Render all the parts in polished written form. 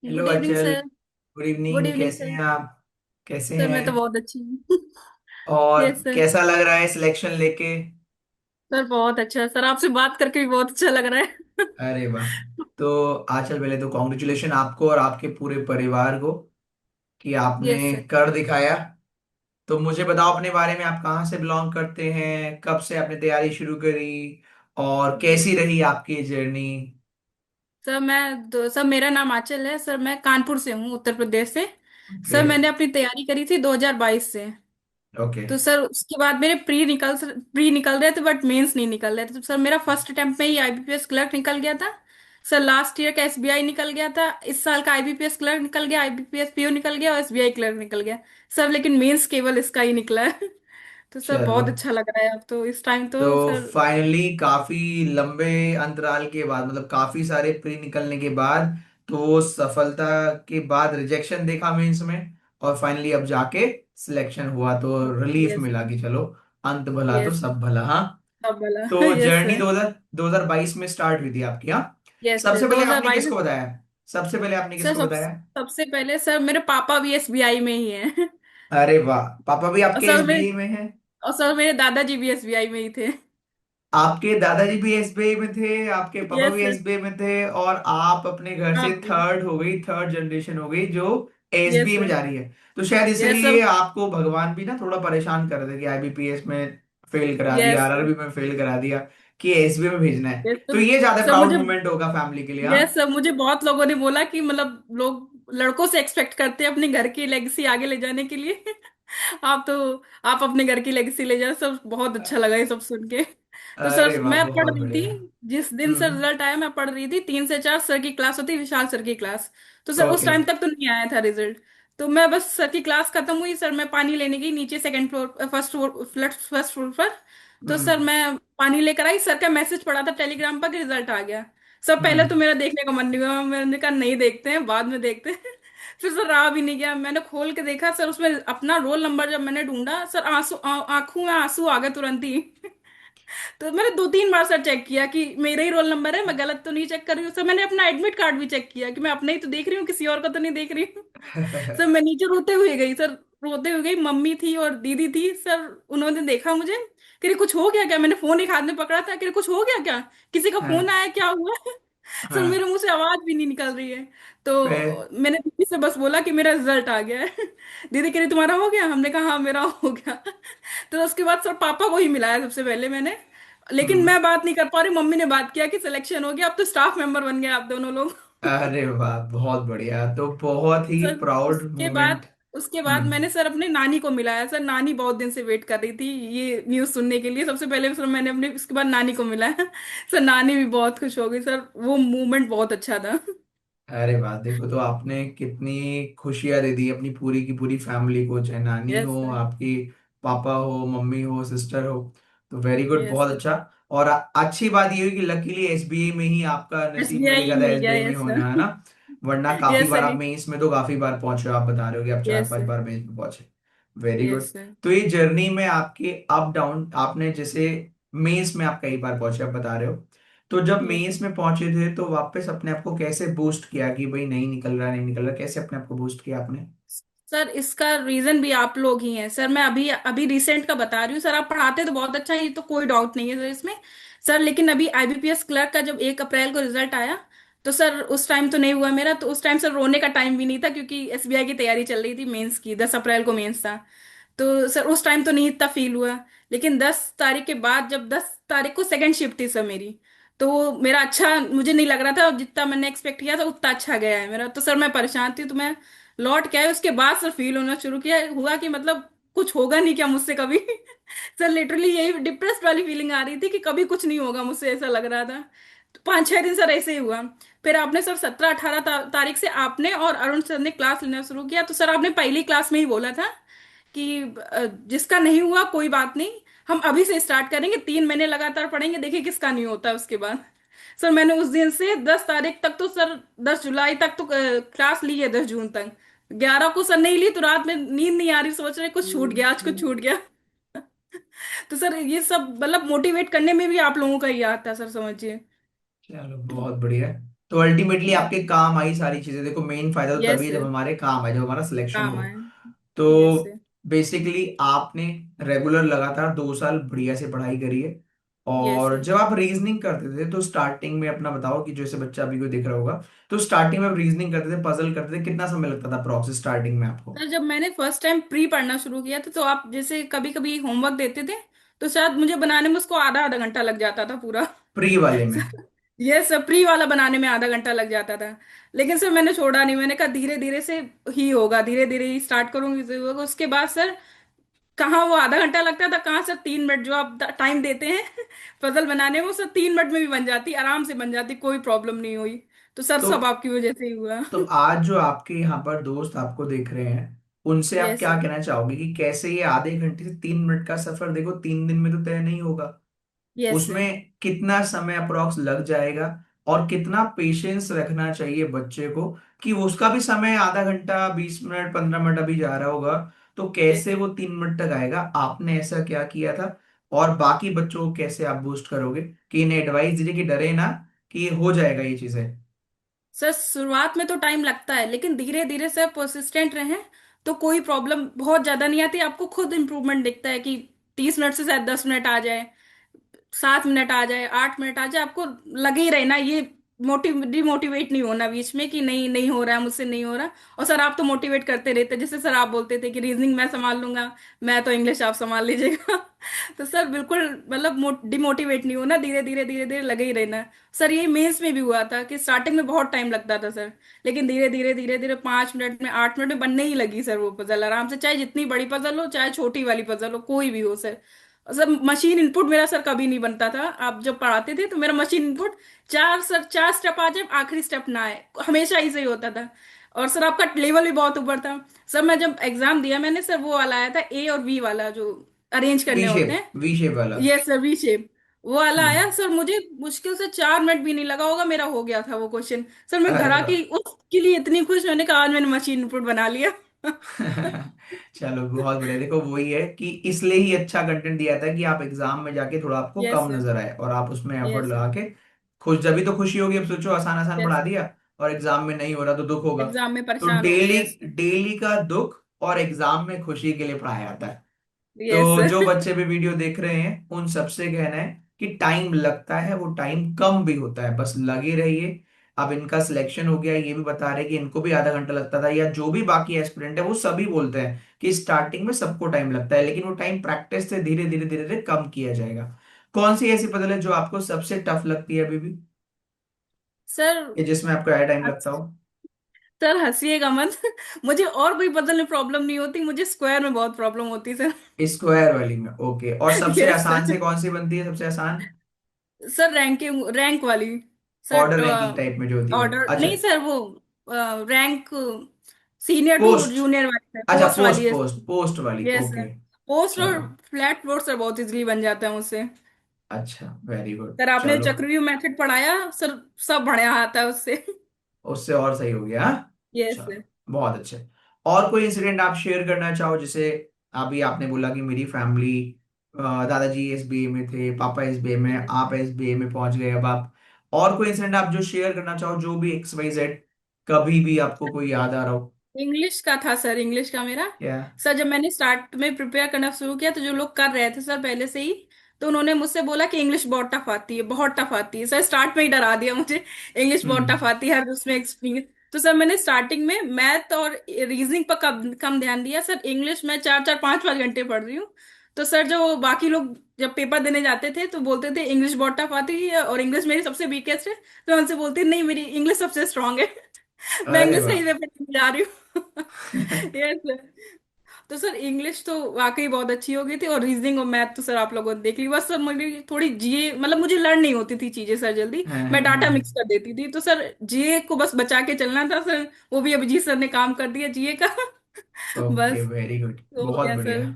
Hello good evening अचल। Sir. Good good evening, evening कैसे sir. हैं आप? कैसे सर हैं? मैं तो बहुत अच्छी हूँ। और यस सर। कैसा लग रहा है सिलेक्शन लेके? सर बहुत अच्छा है सर, आपसे बात करके भी बहुत अच्छा लग रहा है। अरे वाह। तो आचल, पहले तो कॉन्ग्रेचुलेशन आपको और आपके पूरे परिवार को कि यस आपने सर। कर दिखाया। तो मुझे बताओ अपने बारे में, आप कहाँ से बिलोंग करते हैं, कब से आपने तैयारी शुरू करी और कैसी यस रही आपकी जर्नी? सर, सर मेरा नाम आंचल है सर, मैं कानपुर से हूँ, उत्तर प्रदेश से। ओके। सर मैंने अपनी तैयारी करी थी 2022 से। ओके। तो सर उसके बाद मेरे प्री निकल रहे थे, बट मेंस नहीं निकल रहे थे। तो सर मेरा फर्स्ट अटेम्प्ट में ही आईबीपीएस क्लर्क निकल गया था। सर लास्ट ईयर का एसबीआई निकल गया था, इस साल का आईबीपीएस क्लर्क निकल गया, आईबीपीएस पीओ निकल गया और एसबीआई क्लर्क निकल गया। सर लेकिन मेंस केवल इसका ही निकला है। तो सर चलो, बहुत अच्छा लग रहा है अब तो, इस टाइम तो तो सर। फाइनली काफी लंबे अंतराल के बाद, मतलब काफी सारे प्री निकलने के बाद, तो वो सफलता के बाद रिजेक्शन देखा मेंस में, और फाइनली अब जाके सिलेक्शन हुआ तो रिलीफ यस मिला कि चलो, अंत भला तो यस सब भला। हाँ। सब वाला। तो यस जर्नी सर। 2022 में स्टार्ट हुई थी आपकी? हाँ। यस सर सबसे दो पहले हजार आपने बाईस किसको बताया? सबसे पहले आपने सर किसको बताया? सबसे पहले सर मेरे पापा भी एसबीआई में ही हैं। अरे वाह, पापा भी और आपके सर मेरे एसबीआई में हैं? और सर मेरे दादाजी भी एसबीआई में ही थे। आपके दादाजी भी एसबीआई में थे, आपके पापा यस भी सर। एसबीआई में थे, और आप अपने घर से आप भी। थर्ड हो गई, थर्ड जनरेशन हो गई जो यस एसबीआई में सर। जा रही है। तो शायद यस इसलिए सर। आपको भगवान भी ना थोड़ा परेशान कर रहे थे कि आईबीपीएस में फेल करा दिया, यस सर। आरआरबी में फेल करा दिया, कि एसबीआई में भेजना है। यस तो सर। ये ज्यादा सर प्राउड मुझे मोमेंट होगा फैमिली के लिए। हाँ। यस सर, मुझे बहुत लोगों ने बोला कि मतलब लोग लड़कों से एक्सपेक्ट करते हैं अपने घर की लेगेसी आगे ले जाने के लिए। आप तो आप अपने घर की लेगेसी ले जाए, सब बहुत अच्छा लगा ये सब सुन के। तो अरे सर वाह, मैं पढ़ बहुत रही थी, बढ़िया। जिस दिन सर हम्म। रिजल्ट आया मैं पढ़ रही थी, 3 से 4 सर की क्लास होती, विशाल सर की क्लास। तो सर उस ओके। टाइम तक तो नहीं आया था रिजल्ट। तो मैं बस सर की क्लास खत्म हुई सर, मैं पानी लेने गई नीचे सेकंड फ्लोर, फर्स्ट फ्लोर पर। तो सर हम्म। मैं पानी लेकर आई, सर का मैसेज पड़ा था टेलीग्राम पर कि रिजल्ट आ गया। सर पहले हम्म। तो मेरा देखने का मन नहीं हुआ, मैंने कहा नहीं देखते हैं, बाद में देखते हैं। फिर सर रहा भी नहीं गया, मैंने खोल के देखा सर, उसमें अपना रोल नंबर जब मैंने ढूंढा सर, आंखों में आंसू आ गए तुरंत ही। तो मैंने 2-3 बार सर चेक किया कि मेरा ही रोल नंबर है, मैं गलत तो नहीं चेक कर रही हूँ। सर मैंने अपना एडमिट कार्ड भी चेक किया कि मैं अपना ही तो देख रही हूँ, किसी और का तो नहीं देख रही हूँ। सर मैं नीचे रोते हुए गई सर, रोते हुए गई, मम्मी थी और दीदी थी सर। उन्होंने देखा मुझे, कह रही कुछ हो गया क्या, मैंने फोन एक हाथ में पकड़ा था, कह रही कुछ हो गया क्या, किसी का फोन हाँ। आया, क्या हुआ। सर हाँ। मेरे मुंह से आवाज भी नहीं निकल रही है। फिर? तो मैंने दीदी से बस बोला कि मेरा रिजल्ट आ गया है। दीदी कह रही तुम्हारा हो गया, हमने कहा हाँ मेरा हो गया। तो उसके बाद सर पापा को ही मिलाया सबसे पहले मैंने। लेकिन हम्म। मैं बात नहीं कर पा रही, मम्मी ने बात किया कि सिलेक्शन हो गया, अब तो स्टाफ मेंबर बन गए आप दोनों लोग। अरे वाह, बहुत बढ़िया, तो बहुत ही सर प्राउड उसके मोमेंट। बाद उसके बाद हम्म। मैंने सर अपने नानी को मिलाया सर, नानी बहुत दिन से वेट कर रही थी ये न्यूज़ सुनने के लिए। सबसे पहले सर मैंने अपने, उसके बाद नानी को मिलाया। सर नानी भी बहुत खुश हो गई सर, वो मूवमेंट बहुत अच्छा था। अरे वाह, देखो तो आपने कितनी खुशियां दे दी अपनी पूरी की पूरी फैमिली को, चाहे नानी यस हो सर। आपकी, पापा हो, मम्मी हो, सिस्टर हो। तो वेरी गुड, यस बहुत सर। अच्छा। और अच्छी बात ये हुई कि लकीली एसबीआई में ही आपका नसीब में एसबीआई लिखा था, मिल गया, एसबीआई में यस होना, है सर। ना? वरना काफी यस बार सर। आप मेंस में तो काफी बार पहुंचे हो, आप बता रहे हो कि आप चार यस पांच सर। बार मेंस में पहुंचे। Very good. Yes sir. तो ये जर्नी में आपके अप डाउन, आपने जैसे मेंस में आप कई बार पहुंचे, आप बता रहे हो, तो जब यस मेंस सर। में पहुंचे थे तो वापस अपने आप को कैसे बूस्ट किया कि भाई नहीं निकल रहा, नहीं निकल रहा, कैसे अपने आप को बूस्ट किया आपने? सर इसका रीजन भी आप लोग ही हैं सर, मैं अभी अभी रिसेंट का बता रही हूँ सर, आप पढ़ाते तो बहुत अच्छा है, ये तो कोई डाउट नहीं है सर इसमें। सर लेकिन अभी आईबीपीएस क्लर्क का जब 1 अप्रैल को रिजल्ट आया, तो सर उस टाइम तो नहीं हुआ मेरा, तो उस टाइम सर रोने का टाइम भी नहीं था, क्योंकि एसबीआई की तैयारी चल रही थी मेंस की, 10 अप्रैल को मेंस था। तो सर उस टाइम तो नहीं इतना फील हुआ। लेकिन 10 तारीख के बाद, जब 10 तारीख को सेकंड शिफ्ट थी सर मेरी, तो वो मेरा अच्छा मुझे नहीं लग रहा था, और जितना मैंने एक्सपेक्ट किया था उतना अच्छा गया है मेरा, तो सर मैं परेशान थी। तो मैं लौट के आई, उसके बाद सर फील होना शुरू किया हुआ कि मतलब कुछ होगा नहीं क्या मुझसे कभी। सर लिटरली यही डिप्रेस्ड वाली फीलिंग आ रही थी कि कभी कुछ नहीं होगा मुझसे, ऐसा लग रहा था। तो 5-6 दिन सर ऐसे ही हुआ। फिर आपने सर 17-18 तारीख से आपने और अरुण सर ने क्लास लेना शुरू किया, तो सर आपने पहली क्लास में ही बोला था कि जिसका नहीं हुआ कोई बात नहीं, हम अभी से स्टार्ट करेंगे, 3 महीने लगातार पढ़ेंगे, देखिए किसका नहीं होता है उसके बाद। सर मैंने उस दिन से 10 तारीख तक तो सर, 10 जुलाई तक तो क्लास ली है, 10 जून तक। 11 को सर नहीं ली, तो रात में नींद नहीं आ रही, सोच रहे कुछ छूट गया, आज कुछ छूट गया। तो सर ये सब मतलब मोटिवेट करने में भी आप लोगों का ही हाथ था सर, समझिए। चलो, बहुत बढ़िया। तो अल्टीमेटली आपके काम आई सारी चीजें। देखो मेन फायदा तो तभी यस है जब सर। हमारे काम आए, जब हमारा सिलेक्शन काम हो। आए। यस तो सर। बेसिकली आपने रेगुलर लगातार 2 साल बढ़िया से पढ़ाई करी है। यस और सर। जब आप रीजनिंग करते थे तो स्टार्टिंग में अपना बताओ कि जैसे बच्चा अभी कोई देख रहा होगा, तो स्टार्टिंग में आप रीजनिंग करते थे, पजल करते थे, कितना समय लगता था प्रोसेस स्टार्टिंग में आपको? सर जब मैंने फर्स्ट टाइम प्री पढ़ना शुरू किया था, तो आप जैसे कभी कभी होमवर्क देते थे, तो शायद मुझे बनाने में उसको आधा आधा घंटा लग जाता था पूरा। प्री वाले में? सर, ये सब प्री वाला बनाने में आधा घंटा लग जाता था। लेकिन सर मैंने छोड़ा नहीं, मैंने कहा धीरे धीरे से ही होगा, धीरे धीरे ही स्टार्ट करूंगी तो होगा। उसके बाद सर कहाँ वो आधा घंटा लगता था, कहाँ सर 3 मिनट जो आप टाइम देते हैं पजल बनाने में, वो सर 3 मिनट में भी बन जाती, आराम से बन जाती, कोई प्रॉब्लम नहीं हुई। तो सर तो सब आपकी वजह से ही हुआ। तो आज जो आपके यहाँ पर दोस्त आपको देख रहे हैं, उनसे आप यस क्या सर। कहना चाहोगे कि कैसे ये आधे घंटे से 3 मिनट का सफर, देखो 3 दिन में तो तय नहीं होगा, यस सर। उसमें कितना समय अप्रोक्स लग जाएगा, और कितना पेशेंस रखना चाहिए बच्चे को कि उसका भी समय आधा घंटा 20 मिनट 15 मिनट अभी जा रहा होगा, तो यस कैसे सर। वो 3 मिनट तक आएगा? आपने ऐसा क्या किया था? और बाकी बच्चों को कैसे आप बूस्ट करोगे कि इन्हें एडवाइस दीजिए कि डरे ना, कि ये हो जाएगा ये चीजें? सर शुरुआत में तो टाइम लगता है, लेकिन धीरे धीरे से परसिस्टेंट रहें तो कोई प्रॉब्लम बहुत ज्यादा नहीं आती। आपको खुद इम्प्रूवमेंट दिखता है कि 30 मिनट से शायद 10 मिनट आ जाए, 7 मिनट आ जाए, 8 मिनट आ जाए, आपको लगे ही रहना। ये डिमोटिवेट नहीं होना बीच में कि नहीं नहीं हो रहा है मुझसे, नहीं हो रहा। और सर आप तो मोटिवेट करते रहते, जैसे सर आप बोलते थे कि रीजनिंग मैं संभाल लूंगा, मैं तो इंग्लिश आप संभाल लीजिएगा। तो सर बिल्कुल मतलब डिमोटिवेट नहीं होना, धीरे धीरे धीरे धीरे लगे ही रहना। सर ये मेंस में भी हुआ था कि स्टार्टिंग में बहुत टाइम लगता था सर, लेकिन धीरे धीरे धीरे धीरे 5 मिनट में 8 मिनट में बनने ही लगी सर वो पजल आराम से, चाहे जितनी बड़ी पजल हो चाहे छोटी वाली पजल हो, कोई भी हो सर। सर मशीन इनपुट मेरा सर कभी नहीं बनता था, आप जब पढ़ाते थे तो मेरा मशीन इनपुट चार स्टेप आ जाए, आखिरी स्टेप ना आए, हमेशा ऐसे ही होता था। और सर आपका लेवल भी बहुत ऊपर था। सर मैं जब एग्जाम दिया मैंने, सर वो वाला आया था ए और बी वाला जो अरेंज वी करने होते शेप, हैं। वी शेप वाला? ये सर वी शेप वो वाला हम्म। आया सर, मुझे मुश्किल से 4 मिनट भी नहीं लगा होगा, मेरा हो गया था वो क्वेश्चन। सर मैं घर अरे वाह! आके उसके लिए इतनी खुश, मैंने कहा आज मैंने मशीन इनपुट बना लिया। चलो बहुत बढ़िया। देखो वही है कि इसलिए ही अच्छा कंटेंट दिया था कि आप एग्जाम में जाके थोड़ा आपको यस कम सर। नजर आए और आप उसमें एफर्ट यस लगा के खुश, जब भी तो खुशी होगी। अब सोचो आसान आसान यस पढ़ा दिया और एग्जाम में नहीं हो रहा तो दुख होगा। एग्जाम में तो परेशान होंगे। डेली यस डेली का दुख और एग्जाम में खुशी के लिए पढ़ाया जाता है। यस तो जो सर। बच्चे भी वीडियो देख रहे हैं उन सबसे कहना है कि टाइम लगता है, वो टाइम कम भी होता है, बस लगे रहिए। अब इनका सिलेक्शन हो गया, ये भी बता रहे कि इनको भी आधा घंटा लगता था, या जो भी बाकी एस्पिरेंट है वो सभी बोलते हैं कि स्टार्टिंग में सबको टाइम लगता है, लेकिन वो टाइम प्रैक्टिस से धीरे धीरे धीरे धीरे कम किया जाएगा। कौन सी ऐसी पजल है जो आपको सबसे टफ लगती है अभी भी, सर या जिसमें आपको ज्यादा टाइम लगता हो? सर हंसिएगा मत। मुझे और कोई पजल में प्रॉब्लम नहीं होती, मुझे स्क्वायर में बहुत प्रॉब्लम होती सर। स्क्वायर वाली में? ओके। और सबसे यस आसान से सर। कौन सी बनती है, सबसे आसान? सर रैंकिंग रैंक वाली ऑर्डर सर। रैंकिंग टाइप में जो होती है वो? ऑर्डर अच्छा। नहीं सर, वो rank senior to post? Junior वाली, अच्छा, पोस्ट वाली पोस्ट है। पोस्ट पोस्ट वाली, यस सर। ओके। पोस्ट और चलो, फ्लैट फ्लोर सर बहुत इजीली बन जाता है मुझसे। अच्छा, वेरी गुड। सर आपने चलो, चक्रव्यूह मेथड पढ़ाया सर, सब बढ़िया आता है उससे। उससे और सही हो गया, हाँ? Yes sir. चलो, बहुत अच्छे। और कोई इंसिडेंट आप शेयर करना चाहो, जैसे अभी आपने बोला कि मेरी फैमिली, दादाजी एसबीए में थे, पापा एसबीए में, आप एसबीए में पहुंच गए अब आप, और कोई इंसिडेंट आप जो शेयर करना चाहो, जो भी एक्स वाई जेड, कभी भी आपको कोई याद आ रहा हो? इंग्लिश का था सर, इंग्लिश का मेरा। क्या? सर जब मैंने स्टार्ट में प्रिपेयर करना शुरू किया तो जो लोग कर रहे थे सर पहले से ही, तो उन्होंने मुझसे बोला कि इंग्लिश बहुत टफ आती है, बहुत टफ आती है। सर स्टार्ट में ही डरा दिया मुझे, इंग्लिश बहुत हम्म। टफ आती है, हर उसमें एक्सपीरियंस। तो सर मैंने स्टार्टिंग में मैथ और रीजनिंग पर कम कम ध्यान दिया सर, इंग्लिश में 4 4 5 5 घंटे पढ़ रही हूँ। तो सर जो बाकी लोग जब पेपर देने जाते थे तो बोलते थे इंग्लिश बहुत टफ आती है और इंग्लिश मेरी सबसे वीकेस्ट है, तो मैं उनसे बोलती नहीं मेरी इंग्लिश सबसे स्ट्रांग है। मैं अरे इंग्लिश का वाह! ही पेपर जा रही हूँ। Yes sir. तो सर इंग्लिश तो वाकई बहुत अच्छी हो गई थी, और रीजनिंग और मैथ तो सर आप लोगों ने देख ली। बस सर मेरी थोड़ी जीए, मतलब मुझे लर्न नहीं होती थी चीजें सर जल्दी, हाँ, मैं हाँ, डाटा मिक्स हाँ। कर देती थी। तो सर जीए को बस बचा के चलना था सर, वो भी अभिजीत सर ने काम कर दिया जीए का। ओके, बस वेरी गुड, हो बहुत गया बढ़िया। सर।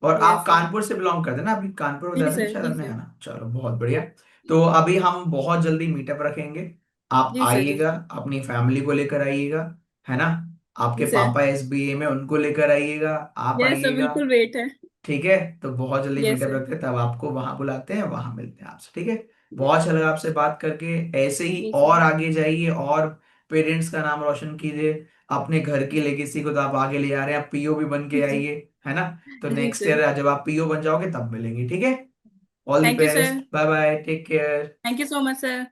और यस आप सर। कानपुर से बिलोंग करते हैं ना? अभी कानपुर जी बताया था ना सर। शायद जी आपने, सर। है ना? चलो बहुत बढ़िया। तो अभी हम बहुत जल्दी मीटअप रखेंगे, आप जी सर। जी आइएगा, सर। अपनी फैमिली को लेकर आइएगा, है ना? आपके जी सर। पापा एसबीए में, उनको लेकर आइएगा, आप यस सर आइएगा। बिल्कुल वेट है। ठीक है, तो बहुत जल्दी यस मीटअप सर। रखते हैं, तब आपको वहां बुलाते हैं, वहां मिलते हैं आपसे, ठीक है? बहुत अच्छा लगा आपसे बात करके। ऐसे ही जी और सर। आगे जाइए और पेरेंट्स का नाम रोशन कीजिए। अपने घर की लेगेसी को तो आप आगे ले जा रहे हैं, आप पीओ भी बन के जी। आइए, है ना। तो जी नेक्स्ट सर। ईयर जब आप पीओ बन जाओगे तब मिलेंगे, ठीक है। All the thank you sir. Best, bye bye, take care. Thank you so much sir.